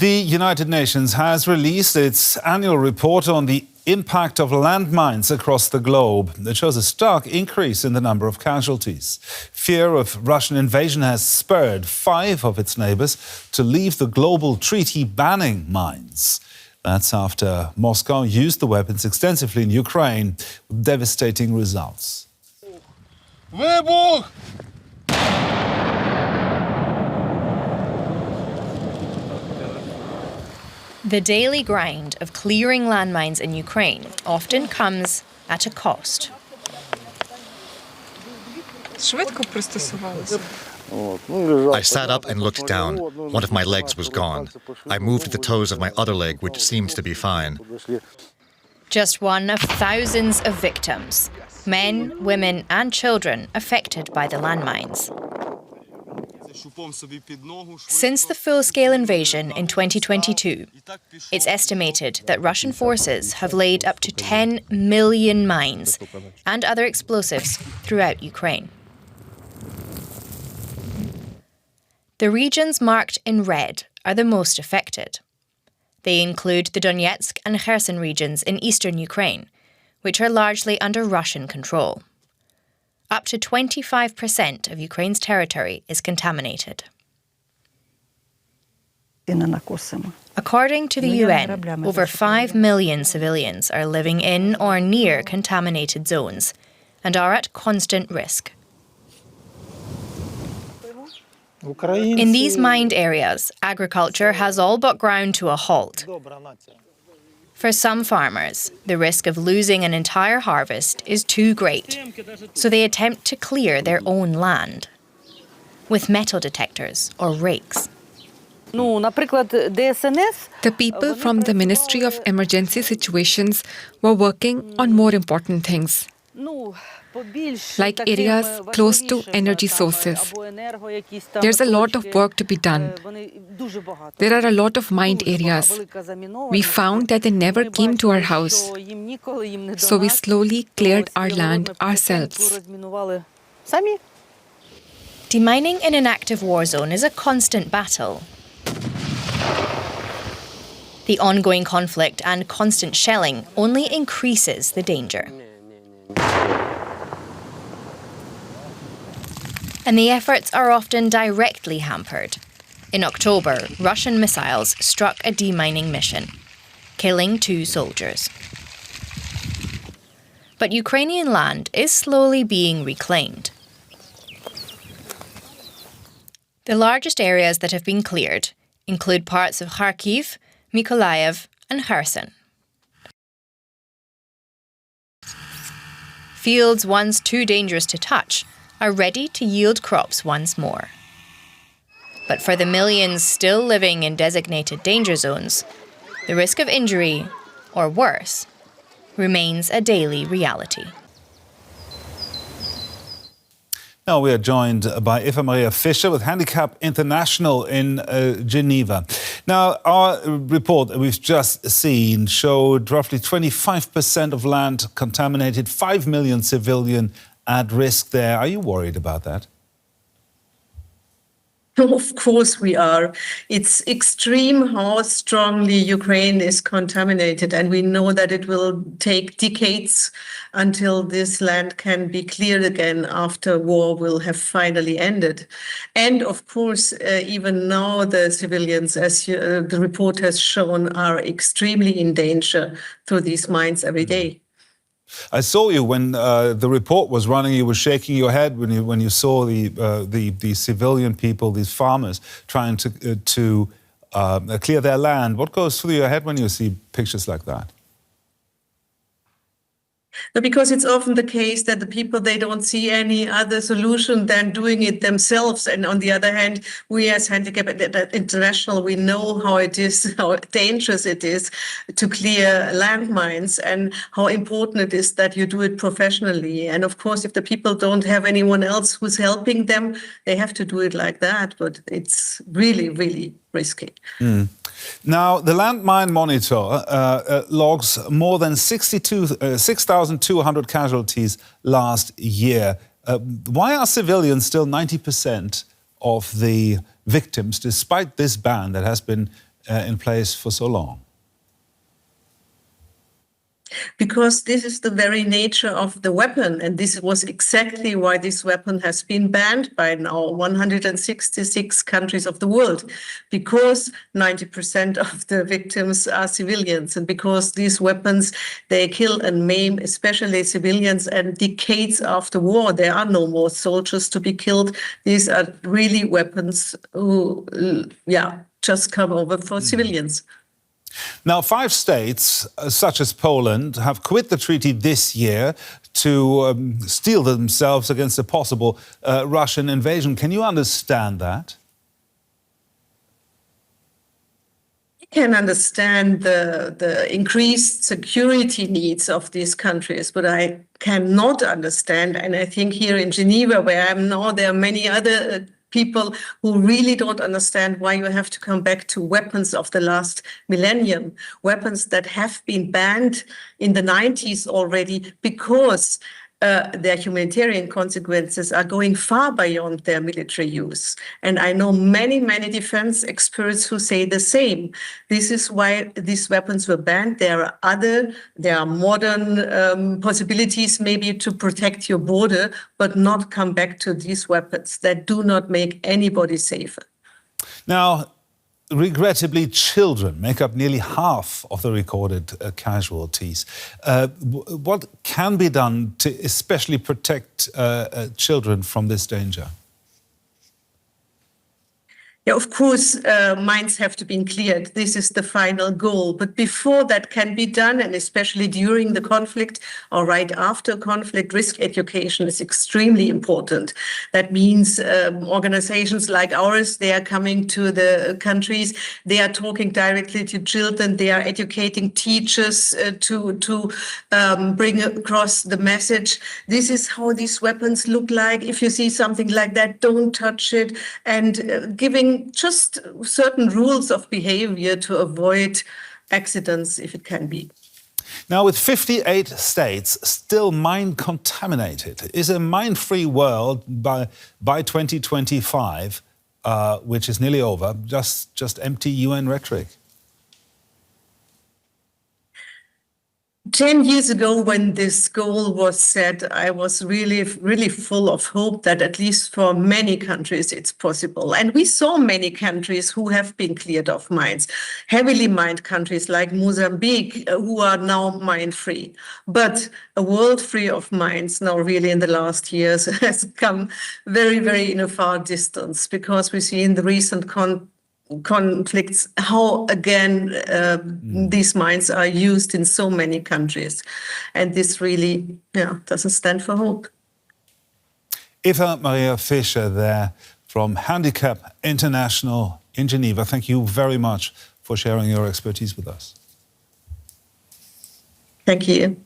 The United Nations has released its annual report on the impact of landmines across the globe. It shows a stark increase in the number of casualties. Fear of Russian invasion has spurred 5 of its neighbours to leave the global treaty banning mines. That's after Moscow used the weapons extensively in Ukraine, with devastating results. The daily grind of clearing landmines in Ukraine often comes at a cost. I sat up and looked down. One of my legs was gone. I moved the toes of my other leg, which seemed to be fine. Just one of thousands of victims, men, women and children affected by the landmines. Since the full-scale invasion in 2022, it's estimated that Russian forces have laid up to 10 million mines and other explosives throughout Ukraine. The regions marked in red are the most affected. They include the Donetsk and Kherson regions in eastern Ukraine, which are largely under Russian control. Up to 25% of Ukraine's territory is contaminated. According to the UN, over 5 million civilians are living in or near contaminated zones and are at constant risk. In these mined areas, agriculture has all but ground to a halt. For some farmers, the risk of losing an entire harvest is too great, so they attempt to clear their own land with metal detectors or rakes. The people from the Ministry of Emergency Situations were working on more important things, like areas close to energy sources. There's a lot of work to be done. There are a lot of mined areas. We found that they never came to our house, so we slowly cleared our land ourselves. Demining in an active war zone is a constant battle. The ongoing conflict and constant shelling only increases the danger. And the efforts are often directly hampered. In October, Russian missiles struck a demining mission, killing 2 soldiers. But Ukrainian land is slowly being reclaimed. The largest areas that have been cleared include parts of Kharkiv, Mykolaiv and Kherson. Fields once too dangerous to touch are ready to yield crops once more. But for the millions still living in designated danger zones, the risk of injury, or worse, remains a daily reality. Now we are joined by Eva Maria Fischer with Handicap International in Geneva. Now, our report that we've just seen showed roughly 25% of land contaminated, 5 million civilian at risk there. Are you worried about that? Of course we are. It's extreme how strongly Ukraine is contaminated, and we know that it will take decades until this land can be cleared again after war will have finally ended. And of course, even now the civilians, as the report has shown, are extremely in danger through these mines every day. I saw you when the report was running. You were shaking your head when you saw the civilian people, these farmers, trying to clear their land. What goes through your head when you see pictures like that? Because it's often the case that the people, they don't see any other solution than doing it themselves. And on the other hand, we as Handicap International, we know how it is, how dangerous it is to clear landmines and how important it is that you do it professionally. And of course, if the people don't have anyone else who's helping them, they have to do it like that. But it's really, really risky. Now, the Landmine Monitor logs more than 6,200 casualties last year. Why are civilians still 90% of the victims, despite this ban that has been in place for so long? Because this is the very nature of the weapon. And this was exactly why this weapon has been banned by now 166 countries of the world, because 90% of the victims are civilians. And because these weapons, they kill and maim, especially civilians. And decades after war, there are no more soldiers to be killed. These are really weapons who, just come over for civilians. Now, 5 states, such as Poland, have quit the treaty this year to steel themselves against a possible Russian invasion. Can you understand that? I can understand the increased security needs of these countries, but I cannot understand, and I think here in Geneva, where I am now, there are many other people who really don't understand why you have to come back to weapons of the last millennium, weapons that have been banned in the 90s already because their humanitarian consequences are going far beyond their military use. And I know many, many defense experts who say the same. This is why these weapons were banned. There are modern possibilities maybe to protect your border, but not come back to these weapons that do not make anybody safer. Now, regrettably, children make up nearly half of the recorded casualties. What can be done to especially protect children from this danger? Yeah, of course, mines have to be cleared. This is the final goal. But before that can be done, and especially during the conflict or right after conflict, risk education is extremely important. That means organizations like ours, they are coming to the countries, they are talking directly to children, they are educating teachers to bring across the message. This is how these weapons look like. If you see something like that, don't touch it. And giving just certain rules of behavior to avoid accidents if it can be. Now, with 58 states still mine-contaminated, is a mine-free world by 2025, which is nearly over, just empty UN rhetoric? 10 years ago, when this goal was set, I was really, really full of hope that at least for many countries it's possible. And we saw many countries who have been cleared of mines, heavily mined countries like Mozambique, who are now mine-free. But a world free of mines now really in the last years has come very, very in a far distance, because we see in the recent conflicts how again these mines are used in so many countries, and this really doesn't stand for hope. Eva Maria Fischer there from Handicap International in Geneva. Thank you very much for sharing your expertise with us. Thank you.